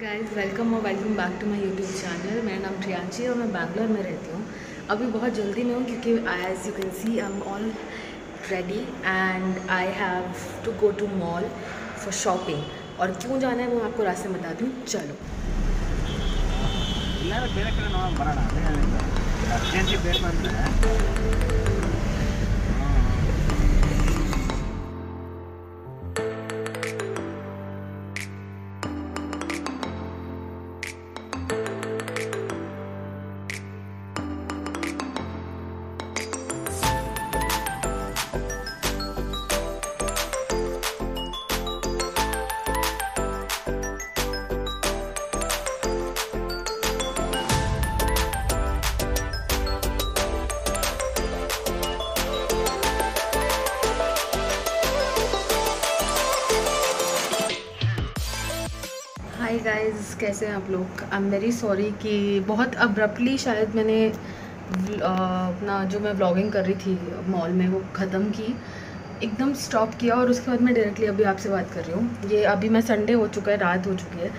Guys, welcome back to my YouTube channel. मेरा नाम प्रियांशी है और मैं बैंगलोर में रहती हूँ। अभी बहुत जल्दी में हूँ क्योंकि as you can see I am all ready and I have to go to mall for shopping. और क्यों जाना है वो मैं आपको रास्ते में बता दूँ, चलो। हाय गाइस, कैसे हैं आप लोग। आई एम वेरी सॉरी कि बहुत अब्रप्टली शायद मैंने अपना जो मैं व्लॉगिंग कर रही थी मॉल में वो ख़त्म की, एकदम स्टॉप किया और उसके बाद मैं डायरेक्टली अभी आपसे बात कर रही हूँ। ये अभी मैं संडे हो चुका है, रात हो चुकी है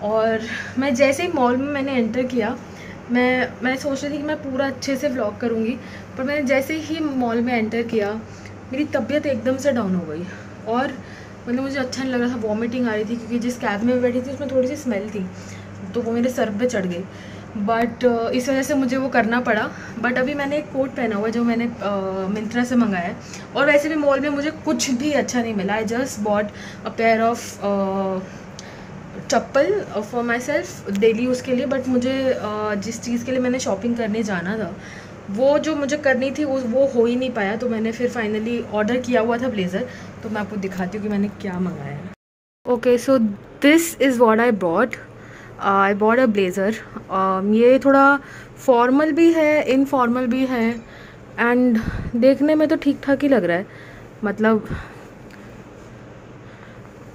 और मैं जैसे ही मॉल में मैंने एंटर किया मैं सोच रही थी कि मैं पूरा अच्छे से व्लॉग करूँगी, पर मैंने जैसे ही मॉल में एंटर किया मेरी तबीयत एकदम से डाउन हो गई और मतलब मुझे अच्छा नहीं लग रहा था, वॉमिटिंग आ रही थी क्योंकि जिस कैब में बैठी थी उसमें थोड़ी सी स्मेल थी तो वो मेरे सर पे चढ़ गई। बट इस वजह से मुझे वो करना पड़ा। बट अभी मैंने एक कोट पहना हुआ है जो मैंने मिंत्रा से मंगाया है और वैसे भी मॉल में मुझे कुछ भी अच्छा नहीं मिला। I just bought a pair of chappal for my self daily use के लिए। बट मुझे जिस चीज़ के लिए मैंने शॉपिंग करने जाना था वो जो मुझे करनी थी वो हो ही नहीं पाया, तो मैंने फिर फाइनली ऑर्डर किया हुआ था ब्लेज़र। तो मैं आपको दिखाती हूँ कि मैंने क्या मंगाया है। Okay, so this is what I bought a blazer. ये थोड़ा फॉर्मल भी है, इनफॉर्मल भी है एंड देखने में तो ठीक ठाक ही लग रहा है। मतलब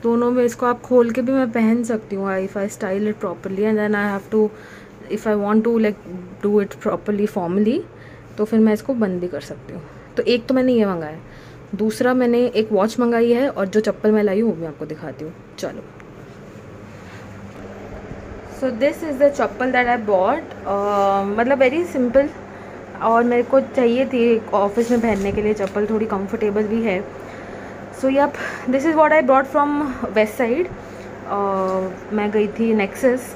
दोनों में इसको आप खोल के भी मैं पहन सकती हूँ if I style it properly and then I have to if I want to like do it properly formally तो फिर मैं इसको बंद भी कर सकती हूँ। तो एक तो मैंने ये मंगाया, दूसरा मैंने एक वॉच मंगाई है और जो चप्पल मैं लाई हूँ वो मैं आपको दिखाती हूँ, चलो। सो this is the chappal that I bought. मतलब वेरी सिंपल और मेरे को चाहिए थी ऑफिस में पहनने के लिए चप्पल, थोड़ी कंफर्टेबल भी है। So yup, this is what I brought from Westside. मैं गई थी नेक्सस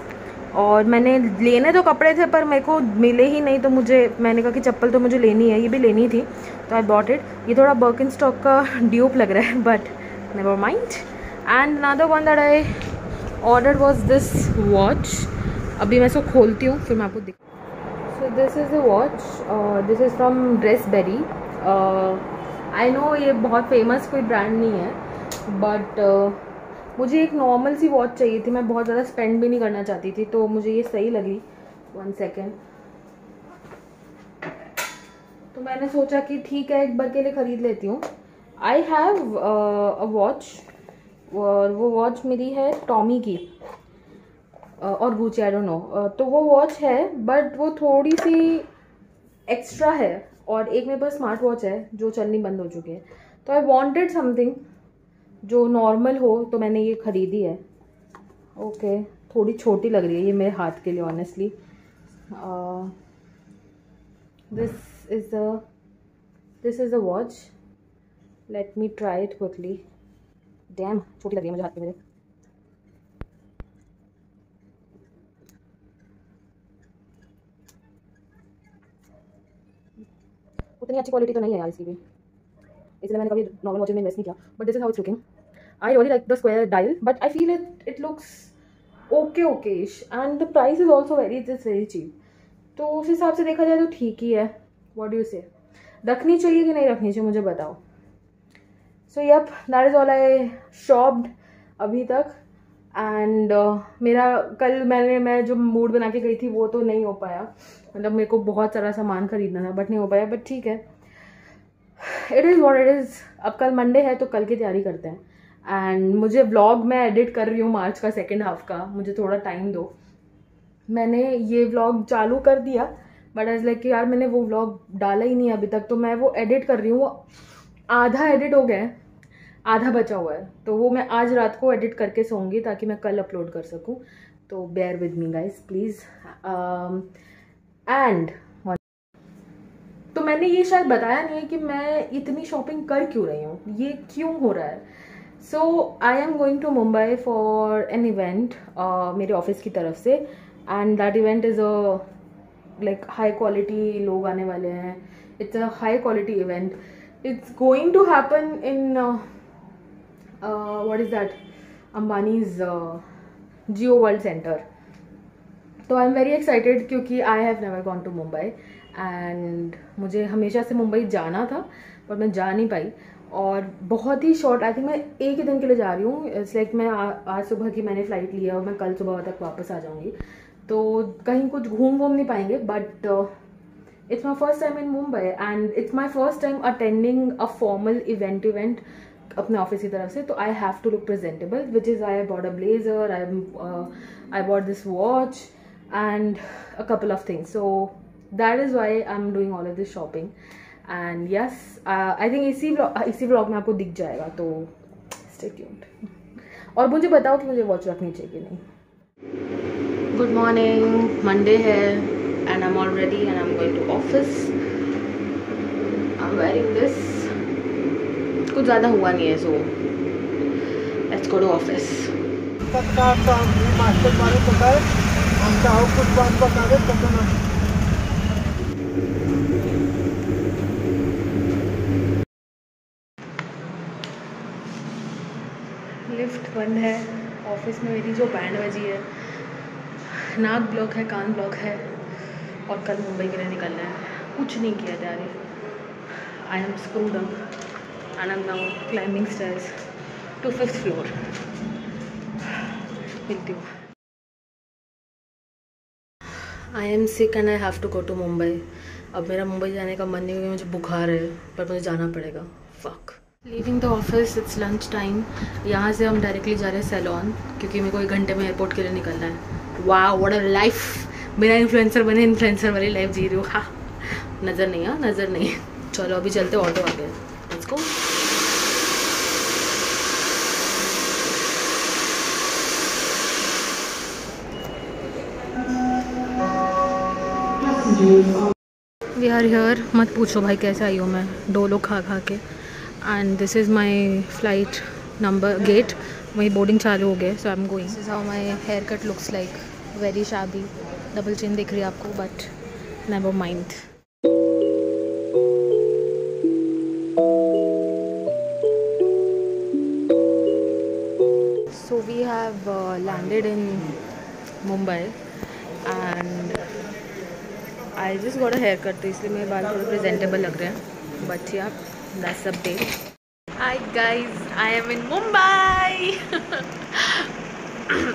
और मैंने लेने तो कपड़े थे पर मेरे को मिले ही नहीं, तो मैंने कहा कि चप्पल तो मुझे लेनी है, ये भी लेनी थी तो आई बॉट इट। ये थोड़ा बर्किनस्टॉक का ड्यूप लग रहा है but never mind. And another one that I order was this watch. अभी मैं इसको खोलती हूँ फिर मैं आपको दिख। सो this is the watch, this is from Dressberry. I know ये बहुत फेमस कोई ब्रांड नहीं है बट मुझे एक नॉर्मल सी वॉच चाहिए थी, मैं बहुत ज़्यादा स्पेंड भी नहीं करना चाहती थी तो मुझे ये सही लगी। 1 सेकेंड। तो मैंने सोचा कि ठीक है एक बार के लिए ख़रीद लेती हूँ। आई हैव अ वॉच और वो वॉच मेरी है टॉमी की और गुची, आई डोंट नो। तो वो वॉच है बट वो थोड़ी सी एक्स्ट्रा है और एक मेरे पास स्मार्ट वॉच है जो चलनी बंद हो चुकी है। तो आई वॉन्टेड समथिंग जो नॉर्मल हो तो मैंने ये ख़रीदी है। ओके, थोड़ी छोटी लग रही है ये मेरे हाथ के लिए honestly. This is a watch, let me try it quickly. Dam छोटी लग रही है मुझे हाथ पे मेरे। उतनी अच्छी क्वालिटी तो नहीं है यार इसकी भी, इसलिए मैंने कभी नॉर्मल वॉचेस में इन्वेस्ट नहीं किया। But this is how it's looking. I really like the square dial but I feel it looks ओके-ish and the price is also very cheap. तो उस हिसाब से देखा जाए तो ठीक ही है। व्हाट डू यू से, रखनी चाहिए कि नहीं रखनी चाहिए मुझे बताओ। So yup, that is all I shopped अभी तक। एंड मेरा कल मैं जो मूड बना के गई थी वो तो नहीं हो पाया, मतलब मेरे को बहुत सारा सामान खरीदना था बट नहीं हो पाया। बट ठीक है, it is what it is. अब कल मंडे है तो कल की तैयारी करते हैं। एंड मुझे व्लॉग मैं एडिट कर रही हूँ मार्च का सेकेंड हाफ का, मुझे थोड़ा टाइम दो। मैंने ये व्लॉग चालू कर दिया बट एज लाइक यार मैंने वो व्लॉग डाला ही नहीं अभी तक, तो मैं वो एडिट कर रही हूँ। आधा एडिट हो गया है, आधा बचा हुआ है, तो वो मैं आज रात को एडिट करके सोऊंगी ताकि मैं कल अपलोड कर सकूँ। तो bear with me guys please. And तो मैंने ये शायद बताया नहीं है कि मैं इतनी शॉपिंग कर क्यों रही हूँ, ये क्यों हो रहा है. So I am going to Mumbai for an event मेरे ऑफिस की तरफ से, and that event is a like high quality, लोग आने वाले हैं. It's a high quality event. It's going to happen in what is that, Ambani's Jio world centre. तो I am very excited क्योंकि I have never gone to Mumbai and मुझे हमेशा से मुंबई जाना था पर मैं जा नहीं पाई. और बहुत ही शॉर्ट, आई थिंक मैं एक ही दिन के लिए जा रही हूँ. इट्स लाइक मैं आज सुबह की मैंने फ़्लाइट लिया और मैं कल सुबह तक वापस आ जाऊँगी. तो कहीं कुछ घूम नहीं पाएंगे. But it's my first time in Mumbai and it's my first time attending a formal event अपने ऑफिस की तरफ से. तो I have to look presentable, which is I bought a blazer, I bought this watch and a couple of things. So that is why I'm doing all of this shopping. And yes, I think इसी vlog में आपको दिख जाएगा, तो stay tuned. और मुझे बताओ कि मुझे वॉच रखनी चाहिए कि नहीं. Good morning, Monday है and I'm all ready and I'm going to office. I'm wearing this. कुछ ज़्यादा हुआ नहीं है, so let's go to office. Lift बंद है. ऑफिस में मेरी जो बैंड बजी है, नाक ब्लॉक है, कान ब्लॉक है और कल मुंबई के लिए निकलना है. कुछ नहीं किया तैयारी. I am screwed up and I am now climbing stairs to 5th floor. मिलती हूँ. I am sick and I have to go to Mumbai. अब मेरा मुंबई जाने का मन नहीं, क्योंकि मुझे बुखार है, पर मुझे जाना पड़ेगा. Fuck. Leaving the office, it's lunch time. यहाँ से हम डायरेक्टली जा रहे हैं सैलॉन, क्योंकि मेरे को 1 घंटे में एयरपोर्ट के लिए निकलना है. वाह, व्हाट अ लाइफ. मेरा इन्फ्लुएंसर बने, इन्फ्लुएंसर वाली लाइफ जी रही हूँ. हाँ, नज़र नहीं, हाँ नज़र नहीं. चलो अभी चलते, ऑटो आ गया. Let's go. We are here. मत पूछो भाई कैसे आई हूँ मैं, डोलो खा के. And this is my flight number gate. वही बोर्डिंग चालू हो गया. So I am going. This is how my hair cut looks like. Very शादी. डबल चिन दिख रही है आपको, but never mind. So we have landed in Mumbai and I just got a hair cut, तो इसलिए मेरे बाल थोड़े प्रेजेंटेबल लग रहे हैं. But yeah that's update. Hi guys, I am in Mumbai.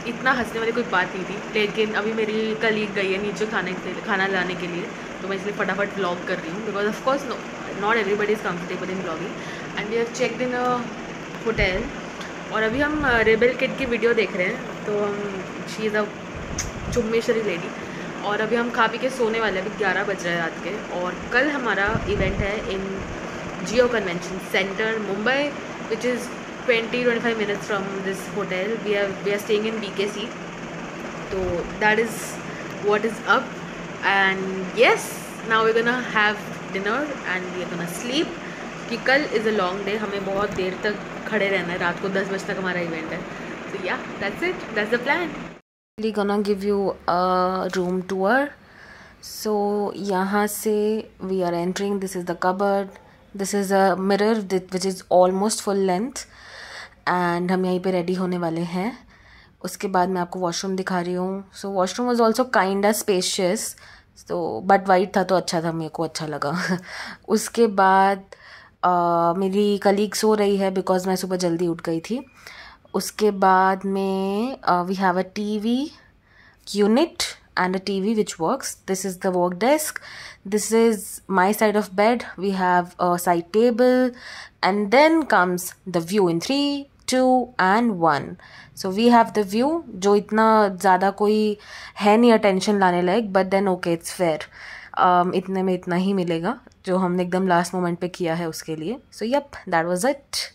इतना हंसने वाली कोई बात नहीं थी, लेकिन अभी मेरी कलीग गई है नीचे खाना लाने के लिए, तो मैं इसलिए फटाफट व्लॉग कर रही हूँ. Because of course not everybody is comfortable in vlogging and we have checked in a hotel. और अभी हम रेबल किड की वीडियो देख रहे हैं. तो हम शी इज़ अ चुम्मेश्वरी लेडी. और अभी हम खा पी के सोने वाले हैं. अभी 11 बज रहे हैं रात के. और कल हमारा इवेंट है in Jio convention centre Mumbai, which is 20-25 minutes from this hotel. We are staying in BKC. तो that is what is up. And yes, now we gonna have dinner and we are gonna sleep. कि कल is a long day. हमें बहुत देर तक खड़े रहना है. रात को 10 बजे तक हमारा इवेंट है. So yeah, that's it. That's the plan. We're gonna give you a room tour. So यहाँ से we are entering. This is the cupboard. This is a mirror which is almost full length. And हम यहीं पे ready होने वाले हैं. उसके बाद मैं आपको वॉशरूम दिखा रही हूँ. So washroom was also kinda spacious. So but white था तो अच्छा था, मेरे को अच्छा लगा. उसके बाद मेरी कलीग सो रही है बिकॉज मैं सुबह जल्दी उठ गई थी. उसके बाद में we have a TV unit and a TV which works. This is the work desk. This is my side of bed. We have a side table and then comes the view in 3, 2 and 1. So we have the view जो इतना ज़्यादा कोई है नहीं attention लाने लायक, but then okay, it's fair. इतने में इतना ही मिलेगा जो हमने एकदम लास्ट मोमेंट पे किया है उसके लिए. So yep, that was it.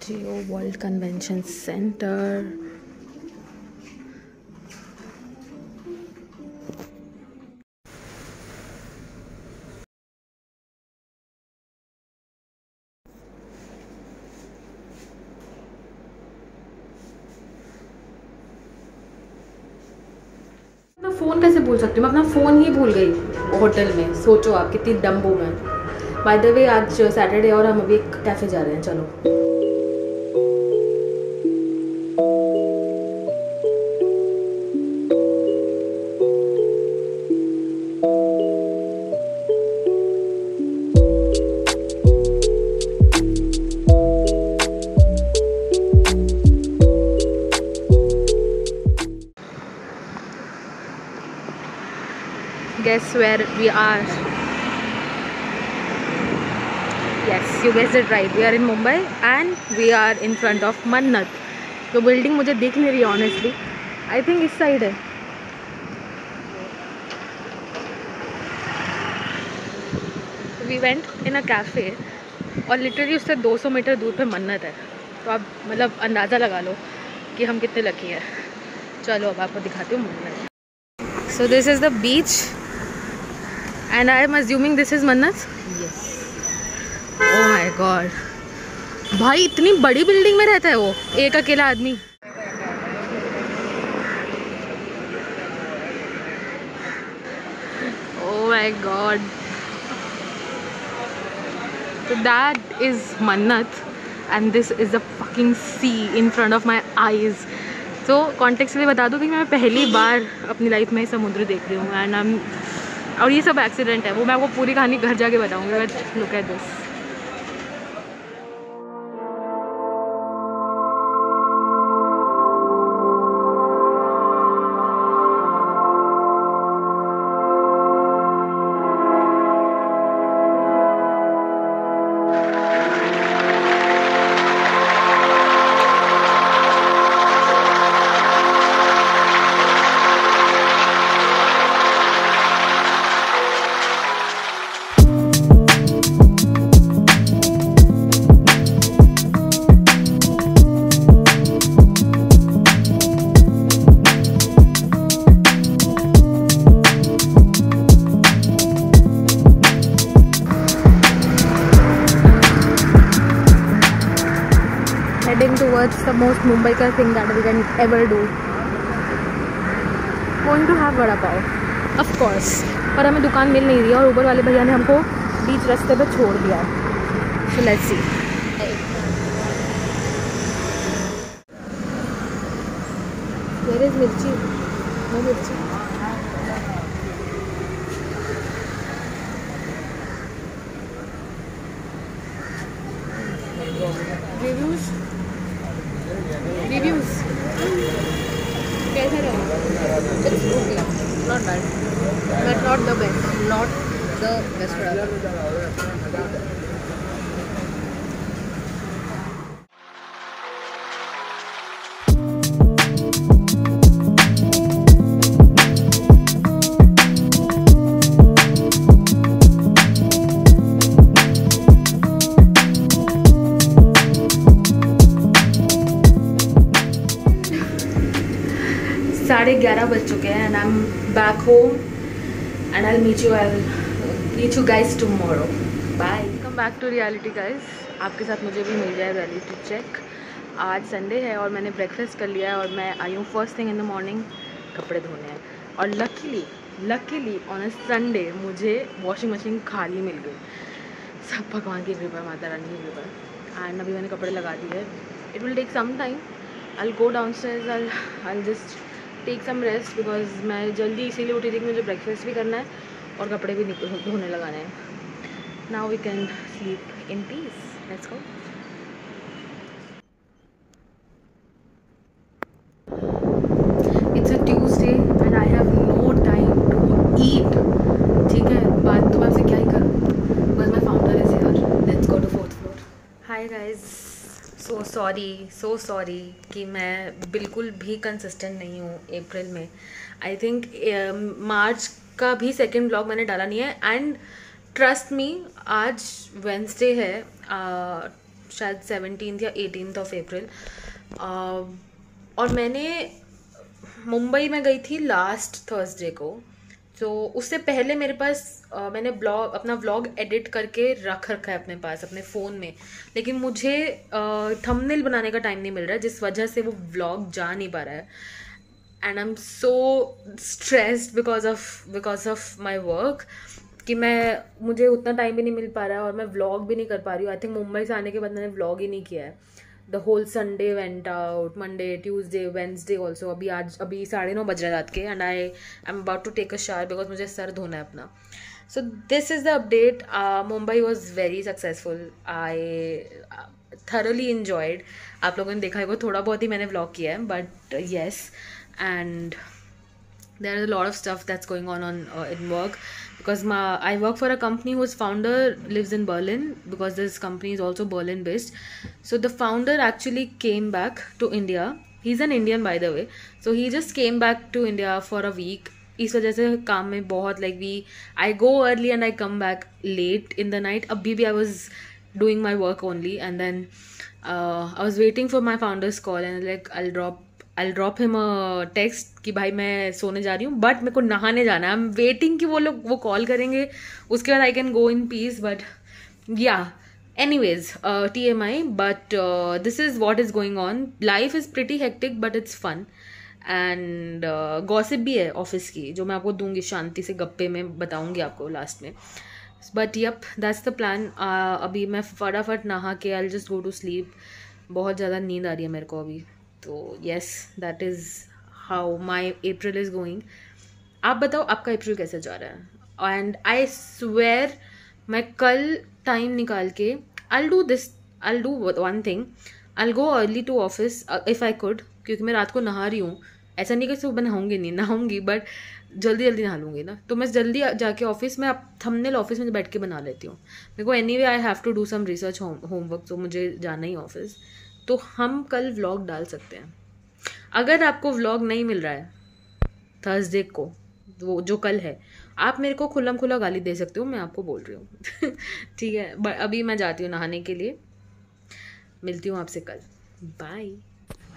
Jio world convention centre. मैं फ़ोन कैसे भूल सकती हूँ? मैं अपना फ़ोन ही भूल गई होटल में। सोचो आप कितनी डम्ब हूँ मैं। बाय द वे आज सैटरडे और हम अभी एक कैफ़े जा रहे हैं। चलो। Guess where we are? Yes, you guessed it right. We are in Mumbai and we are in front of Mannat. तो बिल्डिंग मुझे दिख नहीं रही ऑनेस्टली। आई थिंक इस साइड है। We went in a cafe और लिटरली उससे 200 metre दूर पे मन्नत है। तो आप मतलब अंदाज़ा लगा लो कि हम कितने लकी हैं। चलो अब आपको दिखाती हूँ मन्नत। सो this is the beach and I am assuming this is Mannat. Yes. Oh my God. भाई इतनी बड़ी बिल्डिंग में रहता है वो एक अकेला आदमी। Oh my God. So that is Mannat and this is the fucking sea in front of my eyes. So context के लिए बता दूँ कि मैं पहली बार अपनी लाइफ में समुद्र देख रही हूँ and और ये सब एक्सीडेंट है। वो मैं आपको पूरी कहानी घर जाके बताऊंगी। But look at this. Heading towards the most Mumbaikar thing that we can ever do. Going to have vada pav, of course. पर हमें दुकान मिल नहीं रही है और ऊबर वाले भैया ने हमको बीच रास्ते पे छोड़ दिया है। So let's see. Where is Mirchi? No Mirchi. Reviews. कैसे रहा? It's okay. Not bad. But not the best. Not the best. साढ़े 11 बज चुके हैं and I am back home and I meet you guys tomorrow. Bye. Come back to reality guys. आपके साथ मुझे भी मिल जाए रियलिटी चेक। आज संडे है और मैंने ब्रेकफास्ट कर लिया है और मैं आई हूँ first thing in the morning कपड़े धोने हैं। और लकीली ऑन अ संडे मुझे वॉशिंग मशीन खाली मिल गई। सब भगवान की कृपा, माता रानी की कृपा। एंड अभी मैंने कपड़े लगा दिए। It will take some time. I will go downstairs, I will just take some rest because मैं जल्दी इसीलिए उठी थी कि मुझे ब्रेकफास्ट भी करना है और कपड़े भी धोने लगाने हैं। Now we can sleep in peace. Let's go. It's a Tuesday and I have no time to eat. ठीक है, बात तो मैं आपसे क्या ही करूँ because my founder is here. Let's go to 4th floor। Hi guys, so sorry कि मैं बिल्कुल भी कंसिस्टेंट नहीं हूँ अप्रैल में। आई थिंक मार्च का भी सेकेंड ब्लॉग मैंने डाला नहीं है। एंड ट्रस्ट मी, आज वेंसडे है, शायद 17 या 18 ऑफ अप्रैल। और मैंने मुंबई में गई थी लास्ट थर्सडे को। तो उससे पहले मेरे पास मैंने अपना व्लॉग एडिट करके रखा है अपने पास अपने फ़ोन में, लेकिन मुझे थंबनेल बनाने का टाइम नहीं मिल रहा है, जिस वजह से वो व्लॉग जा नहीं पा रहा है। And I am so stressed because of my work कि मुझे उतना टाइम भी नहीं मिल पा रहा है और मैं व्लॉग भी नहीं कर पा रही हूँ। आई थिंक मुंबई से आने के बाद मैंने व्लॉग ही नहीं किया है। The whole Sunday went out, Monday, Tuesday, Wednesday also. अभी 9:30 बज रहे रात के and I am about to take a shower because मुझे सर धोना है अपना। So this is the update. Mumbai was very successful. I thoroughly enjoyed. आप लोगों ने देखा है वो थोड़ा बहुत ही मैंने व्लॉग किया है, but yes, and there is a lot of stuff that's going on in work because I work for a company whose founder lives in Berlin, because this company is also Berlin based. So the founder actually came back to India. He's an Indian, by the way. So he just came back to India for a week. इस वजह से काम में बहुत I go early and I come back late in the night. अभी भी I was doing my work only, and then I was waiting for my founder's call and like I'll drop him a text कि भाई मैं सोने जा रही हूँ, but मेरे को नहाने जाना है। आई एम वेटिंग कि वो कॉल करेंगे, उसके बाद I can go in peace. But yeah anyways, TMI, but this is what is going on. Life is pretty hectic but it's fun. And gossip भी है ऑफिस की, जो मैं आपको दूंगी शांति से गप्पे में बताऊंगी आपको लास्ट में। But yup, that's the plan. अभी मैं फटाफट नहा के I just go to sleep. बहुत ज़्यादा नींद आ रही है मेरे को अभी। तो yes, that is how my April is going. आप बताओ आपका अप्रैल कैसे जा रहा है? एंड आई स्वेयर मैं कल टाइम निकाल के I'll do one thing. I'll go early to office if I could, क्योंकि मैं रात को नहा रही हूँ। ऐसा नहीं कि सुबह नहाऊंगी बट जल्दी नहा लूँगी ना, तो मैं जल्दी जाके ऑफिस में थंबनेल ऑफिस में बैठ के बना लेती हूँ। मेरे को anyway I have to do some research homework, तो मुझे जाना ही ऑफिस। तो हम कल व्लॉग डाल सकते हैं। अगर आपको व्लॉग नहीं मिल रहा है थर्सडे को, वो जो कल है, आप मेरे को खुल्लम खुला गाली दे सकते हो, मैं आपको बोल रही हूँ। ठीक है, अभी मैं जाती हूँ नहाने के लिए। मिलती हूँ आपसे कल। बाय।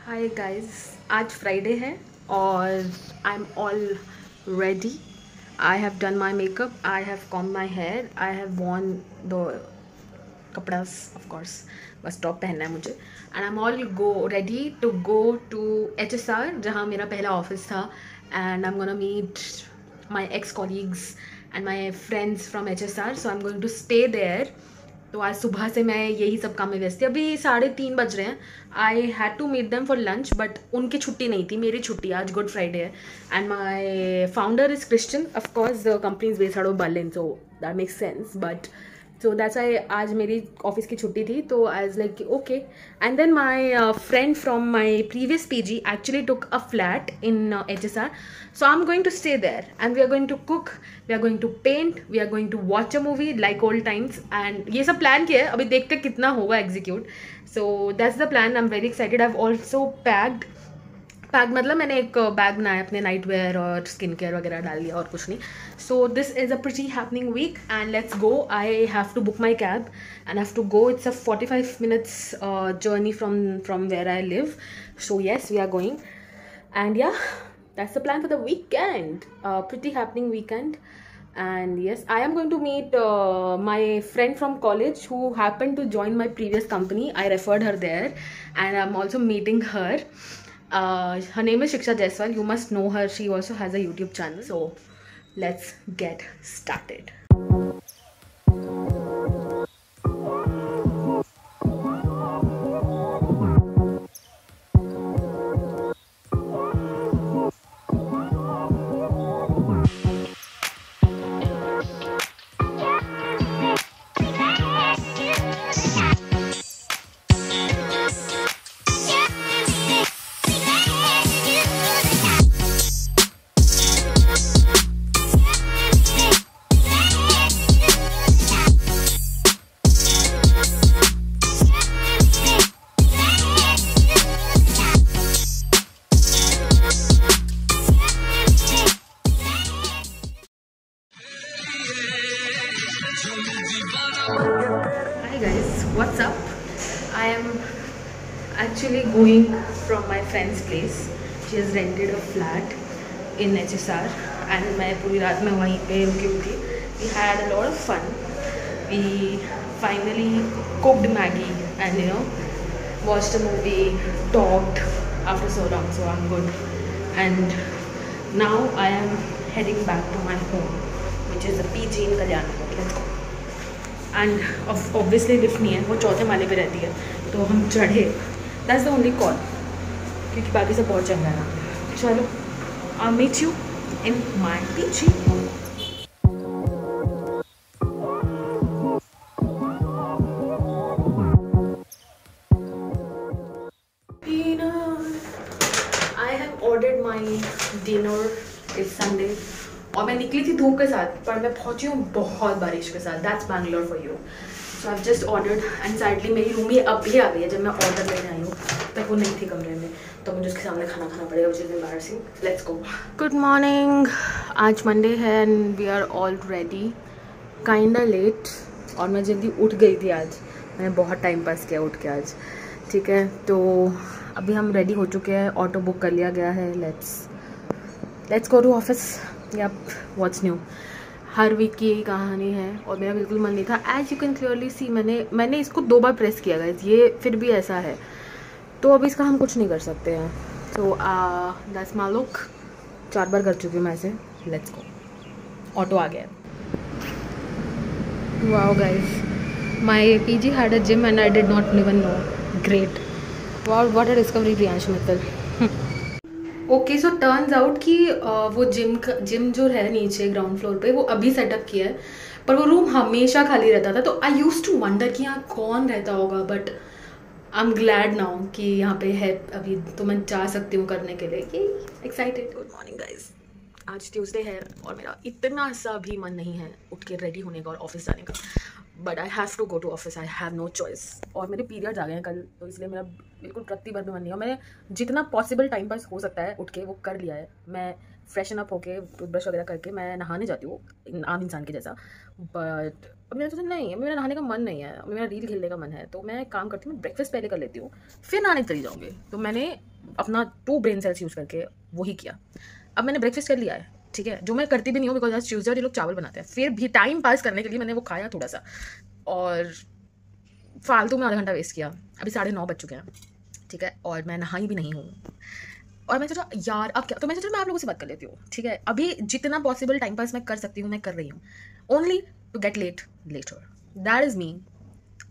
हाय गाइस, आज फ्राइडे है और आई am all ready. I have done my makeup, I have combed my hair, I have worn the कपड़ास, of course, बस टॉप पहनना है मुझे. And I'm all ready to go to HSR, जहाँ मेरा पहला ऑफिस था. And I'm gonna meet my ex-colleagues and my friends from HSR, so I'm going to stay there. तो आज सुबह से मैं यही सब काम में व्यस्त थी. अभी 3:30 बज रहे हैं. I had to meet them for lunch, but उनकी छुट्टी नहीं थी, मेरी छुट्टी. आज गुड फ्राइडे है. And my founder is Christian. Of course the company is based out of Berlin, so that makes sense. But so that's why आज मेरी ऑफिस की छुट्टी थी, तो I was like okay. And then my friend from my previous PG actually took a flat in HSR, so I'm going to stay there and we are going to cook, we are going to paint, we are going to watch a movie like old times. And ये सब plan किया है, अभी देखते कितना होगा execute. So that's the plan. I'm very excited. I've also packed मतलब मैंने एक बैग बनाया अपने नाइट वेयर और स्किन केयर वगैरह डाल दिया और कुछ नहीं. So this is a pretty happening week and let's go. I have to book my cab and have to go. It's a 45 minutes journey from where I live. So yes, we are going and yeah that's the plan for the weekend. Pretty happening weekend. And yes, I am going to meet my friend from college who happened to join my previous company. I referred her there and I'm also meeting her. Her name is Shiksha Jaiswal. You must know her. She also has a YouTube channel. So let's get started. am actually going from my friend's place. She has rented a flat in HSR and मैं पूरी रात में वहीं पे रुकी हुई थी. We had a lot of fun. We finally cooked Maggie and watched a movie, talked after so long, so I'm good. And now I am heading back to my home, which is a PG in Kalyanapur. Let's go. And obviously lift नहीं है, वो चौथे माले पे रहती है, तो हम चढ़े. दैट्स द ओनली कॉल, क्योंकि बाकी सब बहुत चंगा है ना. चलो, I meet you in my PG. I have ordered my dinner. It's Sunday और मैं निकली थी धूप के साथ, पर मैं पहुंची हूँ बहुत बारिश के साथ. That's Bangalore for you. So I just ordered and sadly मेरी रूम ही अब भी आ गई है. जब मैं ऑर्डर लेने आई हूँ तब वो नहीं थी कमरे में, तो मुझे उसके सामने खाना खाना पड़ेगा, which is embarrassing. Let's go. Good morning. आज मंडे है and we are all ready. Kinda late, और मैं जल्दी उठ गई थी आज. मैंने बहुत टाइम पास किया उठ के आज. ठीक है, तो अभी हम रेडी हो चुके हैं. ऑटो बुक कर लिया गया है. Let's go to office. Yeah what's new. हर वीक की यही कहानी है और मेरा बिल्कुल मन नहीं था. As you can clearly see, मैंने इसको 2 बार प्रेस किया गाइस, ये फिर भी ऐसा है, तो अब इसका हम कुछ नहीं कर सकते हैं. तो दैट्स माय लुक. 4 बार कर चुकी हूँ मैं ऐसे. Let's go. ऑटो आ गया. Wow guys, my PG had a gym and I did not even know. Great. Wow, what a discovery Priyansh Mittal. Okay, so turns out कि वो जिम जो है नीचे ग्राउंड फ्लोर पे, वो अभी सेटअप किया है, पर वो रूम हमेशा खाली रहता था. तो आई यूज टू वंडर कि यहाँ कौन रहता होगा, but I am glad now कि यहाँ पे है अभी, तो मैं जा सकती हूँ करने के लिए. ये एक्साइटेड. Good morning guys. आज ट्यूसडे है और मेरा इतना सा भी मन नहीं है उठ के रेडी होने का और ऑफिस जाने का, but I have to go to office. I have no choice. और मेरे पीरियड्स आ गए हैं कल, तो इसलिए मेरा बिल्कुल रत्ती भर भी मन नहीं है. मैंने जितना पॉसिबल टाइम पास हो सकता है उठ के वो कर लिया है. मैं फ्रेशन अप होके टूथब्रश वगैरह करके मैं नहाने जाती हूँ आम इंसान के जैसा, बट अब मेरा सोचा नहीं, मेरा नहाने का मन नहीं है, मेरा रील खेलने का मन है. तो मैं काम करती हूँ, मैं ब्रेकफास्ट पहले कर लेती हूँ, फिर नहाने चली जाऊँगी. तो मैंने अपना 2 ब्रेन सेल्स यूज़ करके वही किया. अब मैंने ब्रेकफास्ट कर लिया है, ठीक है, जो मैं करती भी नहीं हूँ, बिकॉज आज ट्यूसडे और ये लोग चावल बनाते हैं. फिर भी टाइम पास करने के लिए मैंने वो खाया थोड़ा सा, और फालतू में आधा घंटा वेस्ट किया. अभी 9:30 बज चुके हैं, ठीक है, और मैं नहाई भी नहीं हूँ. और मैं सोचा यार अब क्या, तो मैं सोचा मैं आप लोगों से बात कर लेती हूँ. ठीक है, अभी जितना पॉसिबल टाइम पास मैं कर सकती हूँ मैं कर रही हूँ, only to get late letter. That is me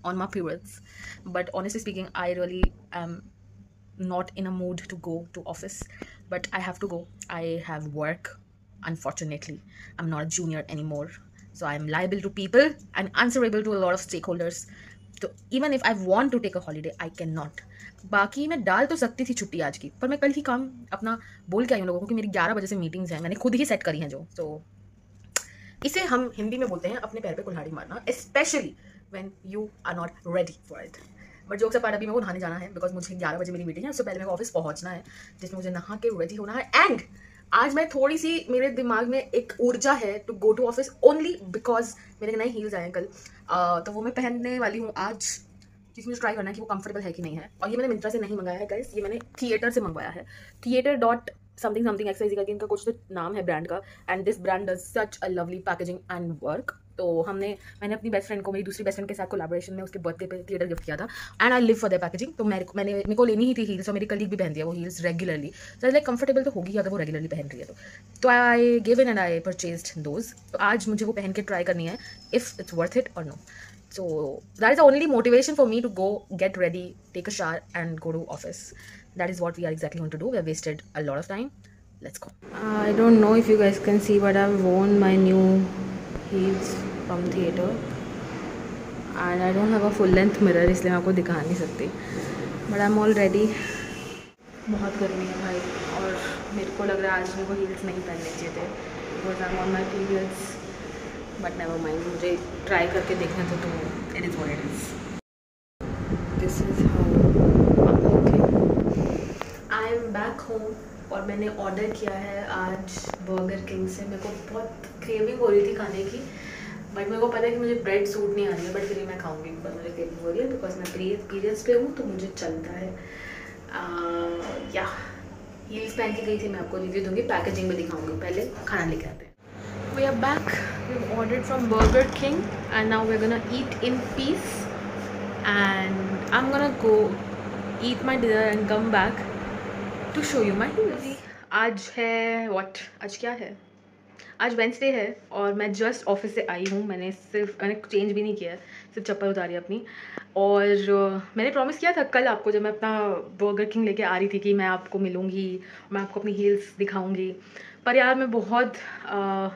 on my periods. But honestly speaking, I really am not in a mood to go to office, but I have to go. I have work. Unfortunately, I'm not a junior anymore, so I'm liable to people and answerable to a lot of stakeholders. So even if I want to take a holiday, I cannot. बाकी मैं डाल तो सकती थी छुट्टी आज की, पर मैं कल ही काम अपना बोल के आई हूँ लोगों को कि मेरी 11 बजे से मीटिंग्स हैं, मैंने खुद ही सेट करी हैं जो. तो इसे हम हिंदी में बोलते हैं अपने पैर पे कुल्हाड़ी मारना, specially when you are not ready for it. But jokes apart, अभी मेरे को नहाने जाना है, बिकॉज मुझे 11 बजे मेरी मीटिंग है. उससे पहले मेरे को ऑफिस पहुंचना है, जिसमें मुझे नहा के रेडी होना है. एंड आज मैं थोड़ी सी, मेरे दिमाग में एक ऊर्जा है to go to office, only because मेरे नए हील्स आए हैं कल, तो वो मैं पहनने वाली हूँ आज, जिसमें मुझे ट्राई करना है कि वो कंफर्टेबल है कि नहीं है. और ये मैंने मिंत्रा से नहीं मंगाया है गाइस, ये मैंने थिएटर से मंगवाया है. Theatre dot something something XYZ करके इनका कुछ तो नाम है ब्रांड का. And this brand does such a lovely packaging and work. तो मैंने अपनी बेस्ट फ्रेंड को, मेरी दूसरी बेस्ट फ्रेंड के साथ कोलैबोरेशन में उसके बर्थडे पे थिएटर गिफ्ट किया था. And I live for the packaging. तो मेरे को लेनी ही थी हील्स, और मेरी कलीग भी पहनती है वो हील्स रेगुलरली. तो लाइक कंफर्टेबल तो होगी अगर वो रेगुलरली पहन रही है तो I give in and I purchased those. तो आज मुझे वो पहन के ट्राई करनी है इफ़ इट्स वर्थ इट और no. So that is the only motivation for me to go get ready, take a shower and go to office. That is what we are exactly going to do. We have wasted a lot of time. Let's go. I don't know if you guys can see, but I've worn my new heels from theater and I don't have a full length mirror, इसलिए मैं आपको दिखा नहीं सकती. But I'm all ready. बहुत गर्मी है भाई, और मेरे को लग रहा है आज मेरे को हील्स नहीं पहनने चाहिए थे because I'm on my periods. But never mind, मुझे ट्राई करके देखना था, तो it is what it is. This is how okay. I am back home और मैंने ऑर्डर किया है आज बर्गर किंग से. मेरे को बहुत क्रेविंग हो रही थी खाने की, बट मेरे को पता है कि मुझे ब्रेड सूट नहीं आ रही है, बट फिर भी मैं खाऊंगी बिकॉज मुझे क्रेविंग हो रही है, बिकॉज मैं पीरियड्स पे हूँ तो मुझे चलता है। या हील्स पहन के गई थी, मैं आपको रिव्यू दूंगी, पैकेजिंग में दिखाऊंगी, पहले खाना लेके आते हैं। We are back, we ordered from Burger King and now we are gonna eat in peace and I am gonna go eat my dinner and come back to show you my heels. आज है what, आज क्या है, आज Wednesday है और मैं just office से आई हूँ। मैंने चेंज भी नहीं किया है, सिर्फ चप्पल उतारी अपनी। और मैंने प्रॉमिस किया था कल आपको, जब मैं अपना बर्गर किंग लेके आ रही थी, कि मैं आपको मिलूँगी, मैं आपको अपनी हील्स दिखाऊंगी। पर यार मैं बहुत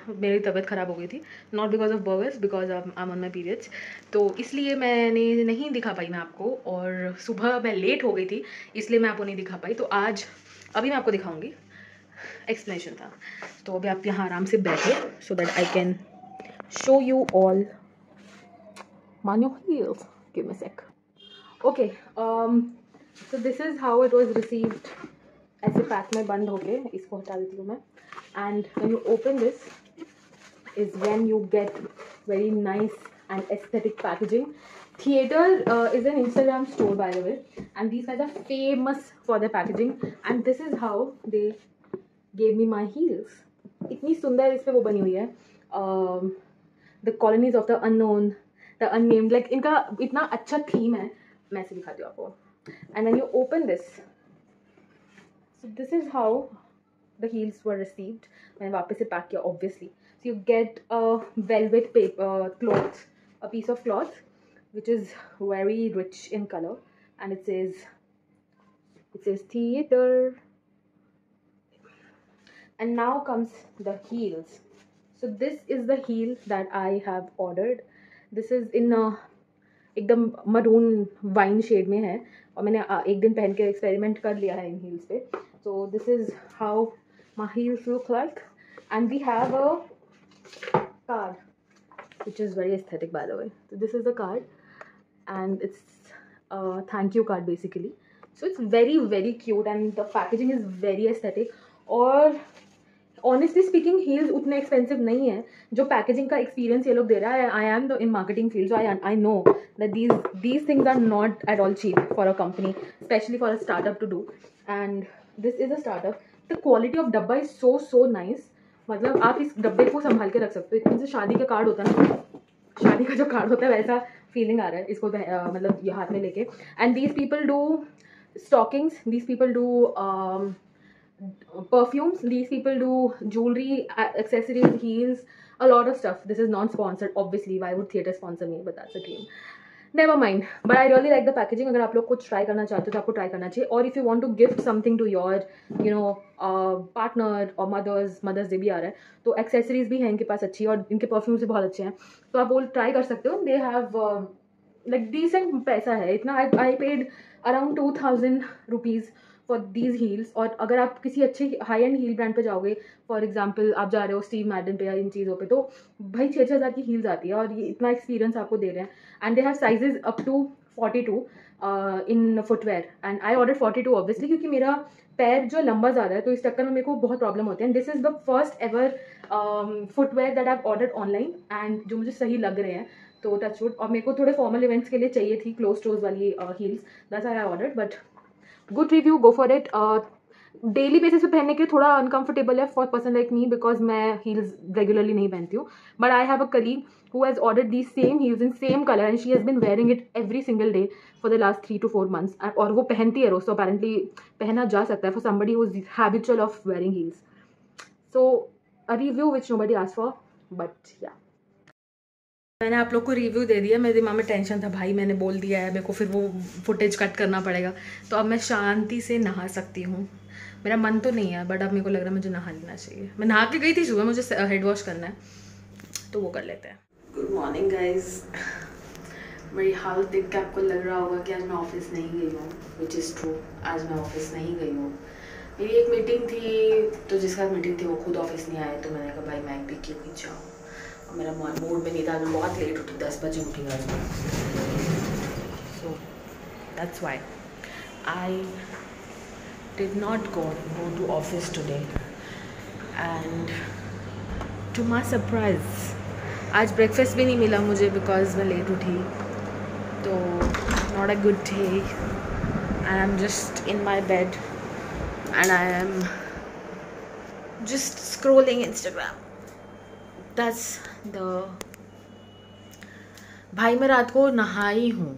मेरी तबीयत ख़राब हो गई थी, not because of burgers, because I am on my periods, तो इसलिए मैंने नहीं दिखा पाई मैं आपको। और सुबह मैं लेट हो गई थी, इसलिए मैं आपको नहीं दिखा पाई। तो आज अभी मैं आपको दिखाऊँगी, एक्सप्लेनेशन था। तो अभी आप यहाँ आराम से बैठे so that I can show you all my heels. Give me a sec. Okay, so this is how it was received. ऐसे पैक में बंद हो गए, इसको हटा देती हूँ मैं। And when you open this is when you get very nice and aesthetic packaging. Theater is an Instagram store, by the way, and these guys are famous for their packaging, and this is how they gave me my heels. इतनी सुंदर इस पे वो बनी हुई है, the colonies of the unknown, the unnamed, like इनका इतना अच्छा थीम है। मैं ऐसे दिखाती हूँ आपको। And when you open this, so this is how the heels were received. मैंने वापस से पैक किया obviously. So you get a velvet paper cloth, a piece of cloth which is very rich in color, and it says theater. And now comes the heels. So this is the heel that I have ordered. This is in एकदम maroon wine shade में है, और मैंने एक दिन पहन के experiment कर लिया है इन heels पे. So this is how my heels look like, and we have a card which is very aesthetic, by the way. So this is the card, and it's a thank you card basically. So it's very very cute and the packaging is very aesthetic. और honestly speaking heels उतने expensive नहीं है जो packaging का experience ये लोग दे रहा है. I am in marketing field, so I know that these things are not at all cheap for a company, especially for a startup to do. And this is a startup. The quality of डब्बा is so nice. मतलब आप इस डब्बे को संभाल के रख सकते हो. इतने से शादी का कार्ड होता है ना, शादी का जो कार्ड होता है वैसा फीलिंग आ रहा है इसको मतलब ये हाथ में लेके. And these people do stockings, these people do perfumes, these people do jewelry, accessories, heels, a lot of stuff. This is non-sponsored obviously, why would theater sponsor me, but that's a dream. Never mind, but I really like the packaging. अगर आप लोग कुछ try करना चाहते हो तो आपको try करना चाहिए. और if you want to gift something to your partner or mother's day भी आ रहा है, तो accessories भी हैं इनके पास अच्छी, और इनके perfumes भी बहुत अच्छे हैं, तो आप वो ट्राई कर सकते हो. They have like decent पैसा है इतना. I paid around 2000 rupees for these heels. और अगर आप किसी अच्छे हाई एंड हील ब्रांड पे जाओगे, फॉर एग्जांपल आप जा रहे हो स्टीव मैडन पे या इन चीज़ों पे, तो भाई 6,000 की हील्स आती है, और ये इतना एक्सपीरियंस आपको दे रहे हैं. And they have sizes up to 42 in footwear, and I order 42 obviously, क्योंकि मेरा पैर जो लंबा ज़्यादा है, तो इस चक्कर में मेरे को बहुत प्रॉब्लम होती है. This is the first ever footwear that I have ordered online, and जो मुझे सही लग रहे हैं, तो टच वुड. और मेरे को थोड़े फॉर्मल इवेंट्स के लिए चाहिए थी क्लोज टोज वाली heels, that's why I ordered. But good review, go for it. Daily basis पे पहनने के लिए थोड़ा अनकंफर्टेबल है for person like me, because मैं हील्स रेगुलरली नहीं पहनती हूँ. But I have a colleague who has ordered these same heels in same color, and she has been wearing it every single day for the last 3 to 4 months. और वो पहनती है रोज, तो apparently पहना जा सकता है for somebody who is habitual of wearing heels. So a review which nobody asked for, but yeah. मैंने आप लोग को रिव्यू दे दिया. मेरे दिमाग में टेंशन था, भाई मैंने बोल दिया है, मेरे को फिर वो फुटेज कट करना पड़ेगा. तो अब मैं शांति से नहा सकती हूँ. मेरा मन तो नहीं है, बट अब मेरे को लग रहा है मुझे नहा लेना चाहिए. मैं नहा के गई थी सुबह, मुझे हेड वॉश करना है, तो वो कर लेते हैं. Good morning guys. मेरी हालत देख के आपको लग रहा होगा कि आज मैं ऑफिस नहीं गई हूँ, विच इज़ ट्रू. आज मैं ऑफिस नहीं गई हूँ. मेरी एक मीटिंग थी, तो जिसका मीटिंग थी वो खुद ऑफिस नहीं आए, तो मैंने कहा भाई मैं भी क्यों नहीं जाऊँ. और मेरा मूड में नहीं था, मैं बहुत लेट उठी, 10 बजे उठी आज. So that's why I did not go to office today. And to my surprise आज ब्रेकफास्ट भी नहीं मिला मुझे बिकॉज मैं लेट उठी, तो not a good day. I am just in my bed and I am just scrolling Instagram. That's the भाई मैं रात को नहाई हूँ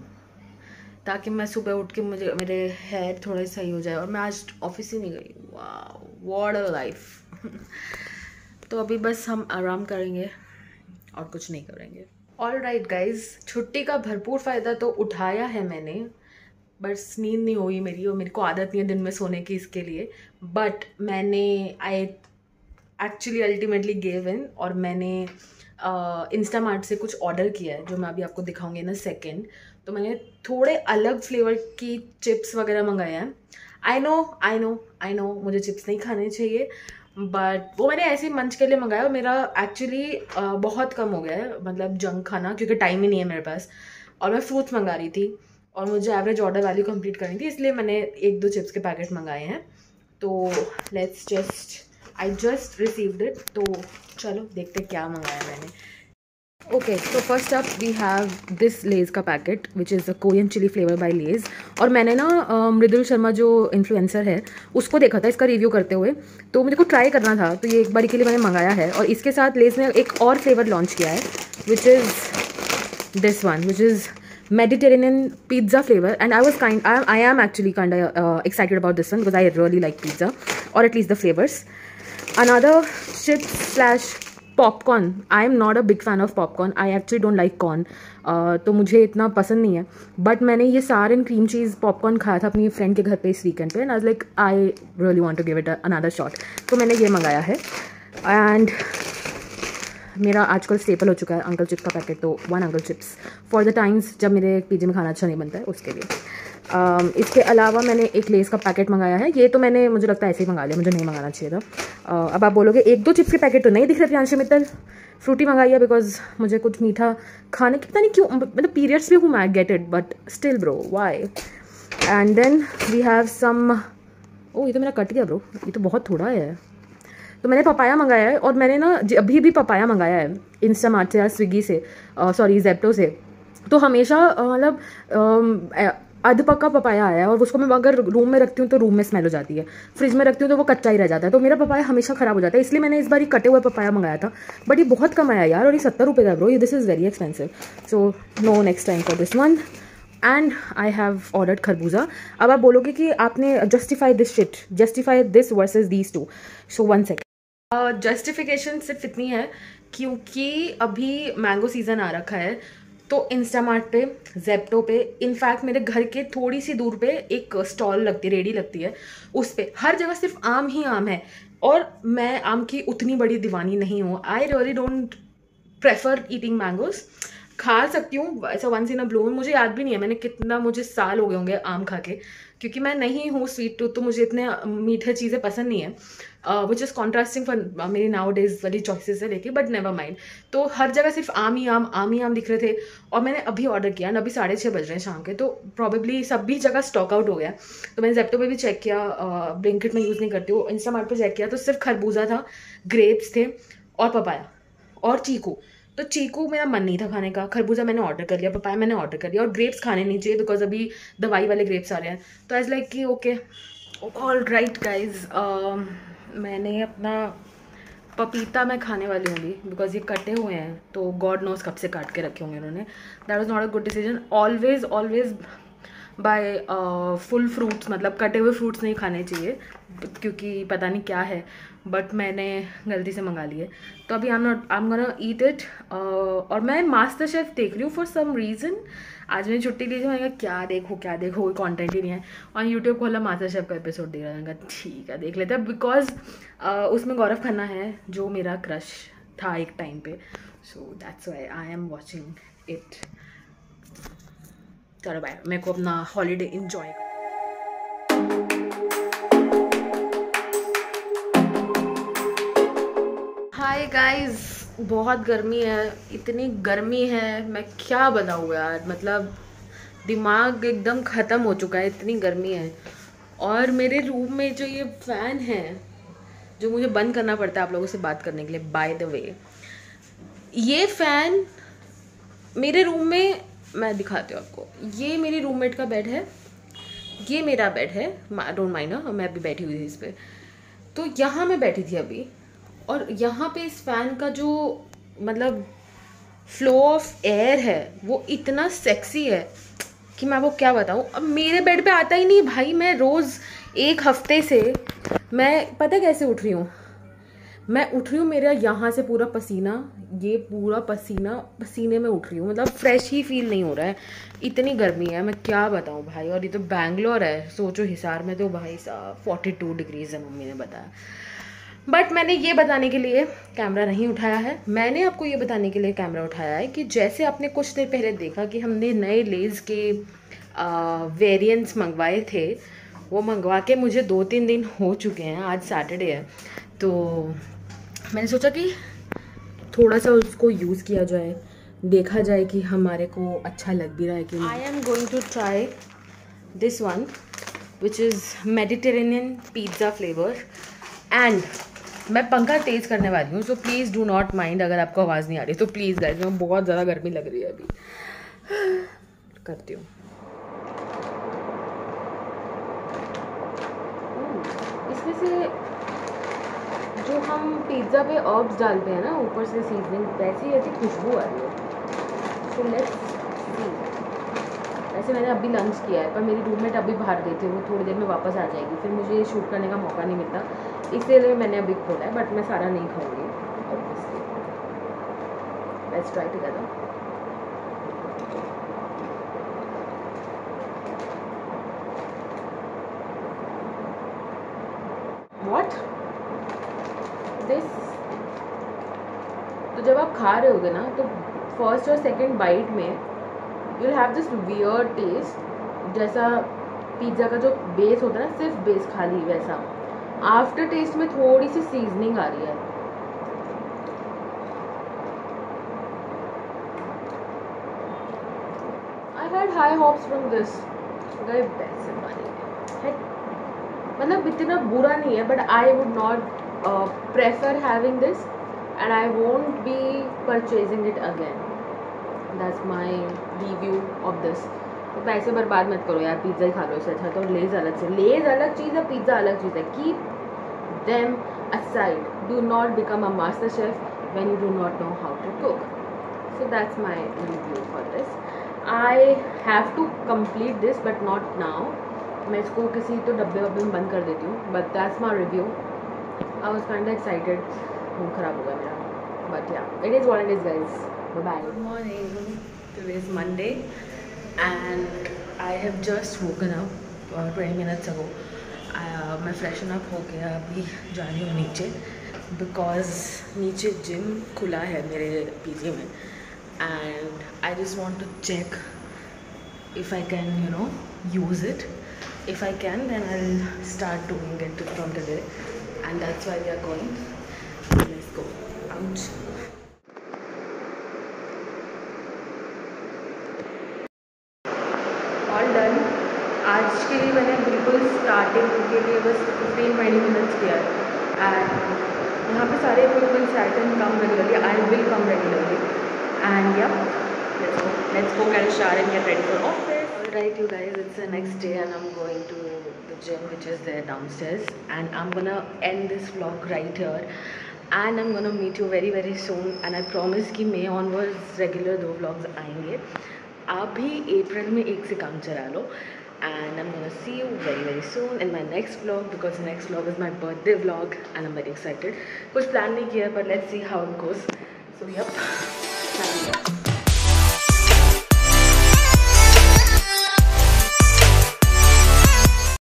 ताकि मैं सुबह उठ के मुझे मेरे हेयर थोड़े सही हो जाए, और मैं आज ऑफिस ही नहीं गई। वाह व्हाट अ लाइफ। तो अभी बस हम आराम करेंगे और कुछ नहीं करेंगे। ऑल राइट गाइज, छुट्टी का भरपूर फ़ायदा तो उठाया है मैंने, बस नींद नहीं हुई मेरी, और मेरे को आदत नहीं है दिन में सोने की इसके लिए। बट मैंने I actually ultimately gave in, और मैंने इंस्टामार्ट से कुछ ऑर्डर किया है जो मैं अभी आपको दिखाऊंगी इन अ सेकेंड। तो मैंने थोड़े अलग फ्लेवर की चिप्स वगैरह मंगाए हैं। आई नो मुझे चिप्स नहीं खाने चाहिए, बट वो मैंने ऐसे ही मंच के लिए मंगाया, और मेरा एक्चुअली बहुत कम हो गया है, मतलब जंक खाना, क्योंकि टाइम ही नहीं है मेरे पास, और मैं फ्रूट्स मंगा रही थी और मुझे एवरेज ऑर्डर वैल्यू कंप्लीट करनी थी, इसलिए मैंने 1-2 चिप्स के पैकेट मंगाए हैं। तो आई जस्ट रिसीव्ड इट, तो चलो देखते क्या मंगाया मैंने। ओके, तो first up we have this Lay's का packet which is the Korean chilli flavour by Lay's. और मैंने ना मृदुल शर्मा जो इन्फ्लुएंसर है उसको देखा था इसका रिव्यू करते हुए, तो मुझे को ट्राई करना था, तो ये एक बारी के लिए मैंने मंगाया है। और इसके साथ लेज़ ने एक और फ्लेवर लॉन्च किया है which is this one, which is Mediterranean pizza flavor, and I am actually kind of excited about this one because I really like pizza, or at least the flavors. Another chips slash popcorn. I am not a big fan of popcorn. I actually don't like corn. तो मुझे इतना पसंद नहीं है, but मैंने ये Saran cream cheese popcorn खाया था अपनी फ्रेंड के घर पे इस वीकेंड पे, and I was like I really want to give it another shot. तो मैंने ये मंगाया है, एंड मेरा आजकल स्टेपल हो चुका है अंकल चिप्स का पैकेट, तो 1 uncle chips for the times जब मेरे पीजी में खाना अच्छा नहीं बनता है उसके लिए। इसके अलावा मैंने एक लेस का पैकेट मंगाया है, ये तो मैंने मुझे लगता है ऐसे ही मंगा लिया, मुझे नहीं मंगाना चाहिए था। अब आप बोलोगे 1-2 चिप्स के पैकेट तो नहीं दिख रहे प्रियांशु मित्तल, फ्रूटी मंगाई है बिकॉज मुझे कुछ मीठा खाने की पता नहीं क्यों, मतलब पीरियड्स भी हूँ मैं, get it, but still bro why. And then we have some, oh ये तो मेरा कट गया ब्रो, ये तो बहुत थोड़ा है। तो मैंने पपाया मंगाया है, और मैंने ना अभी भी पपाया मंगाया है इंस्टामार्ट से या स्विगी से, सॉरी जेप्टो से। तो हमेशा मतलब अध पक्का पपाया आया है, और उसको मैं अगर रूम में रखती हूँ तो रूम में स्मेल हो जाती है, फ्रिज में रखती हूँ तो वो कच्चा ही रह जाता है, तो मेरा पपाया हमेशा ख़राब हो जाता है। इसलिए मैंने इस बार ही कटे हुए पपाया मंगाया था, बट ये बहुत कम आया यार, और ये 70 रुपये का ब्रो, ये this is very expensive, so no next time for this one. And I have ordered खरबूजा। अब आप बोलोगे कि आपने justify this versus these two, so 1 second. Justification सिर्फ इतनी है क्योंकि अभी मैंगो सीज़न आ रखा है, तो इंस्टामार्ट पे, जेप्टो पे, इनफैक्ट मेरे घर के थोड़ी सी दूर पे एक स्टॉल लगती है, रेडी लगती है, उस पे हर जगह सिर्फ आम ही आम है, और मैं आम की उतनी बड़ी दीवानी नहीं हूँ। I really don't prefer eating mangoes. खा सकती हूँ ऐसा once in a blue moon, मुझे याद भी नहीं है मुझे साल हो गए होंगे आम खा के, क्योंकि मैं नहीं हूँ स्वीट टूथ, तो मुझे इतने मीठे चीज़ें पसंद नहीं है, विच इज़ कॉन्ट्रास्टिंग फॉर मेरी नाउ डेज वाली चॉइसेस है लेके, बट नेवर माइंड। तो हर जगह सिर्फ आम ही आम दिख रहे थे, और मैंने अभी ऑर्डर किया, अभी 6:30 बज रहे हैं शाम के, तो प्रॉबेबली सभी जगह स्टॉक आउट हो गया। तो मैंने जेप्टो पे भी चेक किया, ब्लिंकिट में यूज़ नहीं करती हूँ, इंस्टामार्ट पे चेक किया, तो सिर्फ खरबूजा था, ग्रेप्स थे, और पपाया और चीकू। तो चीकू मेरा मन नहीं था खाने का, खरबूजा मैंने ऑर्डर कर लिया, पपाया मैंने ऑर्डर कर लिया, और ग्रेप्स खाने नहीं चाहिए बिकॉज अभी दवाई वाले ग्रेप्स आ रहे हैं। तो एज लाइक कि ओके ऑल राइट गाइज, मैंने अपना पपीता मैं खाने वाली हूँ बिकॉज ये कटे हुए हैं, तो गॉड नोज कब से काट के रखे होंगे उन्होंने। That was not a good decision. Always buy full fruits, मतलब कटे हुए फ्रूट्स नहीं खाने चाहिए क्योंकि पता नहीं क्या है, बट मैंने गलती से मंगा लिए, तो अभी आई एम गोना ईट इट। और मैं मास्टर शेफ देख रही हूँ फॉर सम रीज़न। आज मैंने छुट्टी ली थी, मैंने कहा क्या देखो कोई कंटेंट ही नहीं है, और यूट्यूब खोला मास्टर शेफ का एपिसोड देख रहा था, ठीक है देख लेते हैं, बिकॉज उसमें गौरव खन्ना है जो मेरा क्रश था एक टाइम पे, सो that's why I am watching it. चलो बाय, मेरे को अपना हॉलीडे इंजॉय। हाय गाइस, बहुत गर्मी है, इतनी गर्मी है मैं क्या बताऊँ यार, मतलब दिमाग एकदम ख़त्म हो चुका है, इतनी गर्मी है। और मेरे रूम में जो ये फ़ैन है जो मुझे बंद करना पड़ता है आप लोगों से बात करने के लिए, बाय द वे ये फ़ैन मेरे रूम में, मैं दिखाती हूँ आपको, ये मेरी रूममेट का बेड है, ये मेरा बेड है, डोंट माइंड, मैं अभी बैठी हुई थी इस पर। तो यहाँ मैं बैठी थी अभी, और यहाँ पे इस फ़ैन का जो मतलब फ्लो ऑफ एयर है वो इतना सेक्सी है कि मैं वो क्या बताऊँ। अब मेरे बेड पे आता ही नहीं भाई। मैं रोज़ एक हफ्ते से मैं पता कैसे उठ रही हूँ, मैं उठ रही हूँ, मेरा यहाँ से पूरा पसीना, ये पूरा पसीना पसीने में उठ रही हूँ, मतलब फ्रेश ही फील नहीं हो रहा है, इतनी गर्मी है, मैं क्या बताऊँ भाई। और ये तो बैंगलोर है, सोचो हिसार में तो भाई साहब 42 डिग्रीज है, मम्मी ने बताया। बट मैंने ये बताने के लिए कैमरा नहीं उठाया है, मैंने आपको ये बताने के लिए कैमरा उठाया है कि जैसे आपने कुछ देर पहले देखा कि हमने नए लेज़ के वेरिएंट्स मंगवाए थे, वो मंगवा के मुझे 2-3 दिन हो चुके हैं, आज सैटरडे है, तो मैंने सोचा कि थोड़ा सा उसको यूज़ किया जाए, देखा जाए कि हमारे को अच्छा लग भी रहा है कि नहीं। I am going to try this one which is Mediterranean pizza flavour, and मैं पंखा तेज़ करने वाली हूँ, so please do not mind अगर आपको आवाज़ नहीं आ रही तो प्लीज़ गाइस, मैं बहुत ज़्यादा गर्मी लग रही है अभी, करती हूँ। इसमें से जो हम पिज़्ज़ा पे अर्ब्स डालते हैं ना ऊपर से सीजनिंग, वैसी ऐसी खुशबू आ रही है। So let's see. वैसे मैंने अभी लंच किया है, पर मेरी रूममेट अभी बाहर गई थी, वो थोड़ी देर में वापस आ जाएगी, फिर मुझे शूट करने का मौका नहीं मिलता, इसलिए मैंने अभी खोला है, बट मैं सारा नहीं खाऊंगी obviously. Let's try together. What this? तो जब आप खा रहे होगे ना, तो फर्स्ट और सेकंड बाइट में you will have this weird taste, जैसा पिज़्ज़ा का जो बेस होता है ना, सिर्फ बेस खाली वैसा, आफ्टर टेस्ट में थोड़ी सी सीजनिंग आ रही है। I had high hopes from this, गए पैसे मारे, मतलब इतना बुरा नहीं है, but I would not prefer having this and I won't be purchasing it again. That's my review of this. तो पैसे बर्बाद मत करो यार, पिज़्ज़ा ही खा लो इससे अच्छा। तो लेज़ अलग से, लेज़ अलग चीज़ है, पिज़्ज़ा अलग चीज़ है, keep them aside. Do not become a master chef when you do not know how to cook. So that's my review for this. I have to complete this but not now. मैं इसको किसी तो डब्बे वब्बे में बंद कर देती हूँ, but that's my review. I was kind of excited. Mood ख़राब हो गया मेरा, but yeah, it is what it is guys. Bye bye. Good morning. Today is Monday and I have just woken up 20 minutes ago. मैं freshen up हो गया, अभी जा रही हूँ नीचे, बिकॉज नीचे जिम खुला है मेरे पीजी में, and I just want to check if I can use it. If I can then I will start doing it from today, and that's why we are going. Let's go out. All done. आज के लिए मैंने बिल्कुल starting के लिए बस 15-20 minutes किया है, एंड यहाँ पे सारे इक्विपमेंट्स आए थे, come regularly, I will come regularly, and yeah let's go get a shower and get ready for office. Alright you guys, it's the next day and I'm going to the gym which is there downstairs, and I'm gonna end this vlog right here and I'm gonna meet you very very soon, and I promise कि May onwards regular 2 vlogs आएंगे. आप भी अप्रैल में एक से काम चला लो, and I'm gonna see you very very soon in my next vlog, because next vlog is my birthday vlog and I'm very excited. कुछ प्लान नहीं किया, but let's see how it goes. So yep.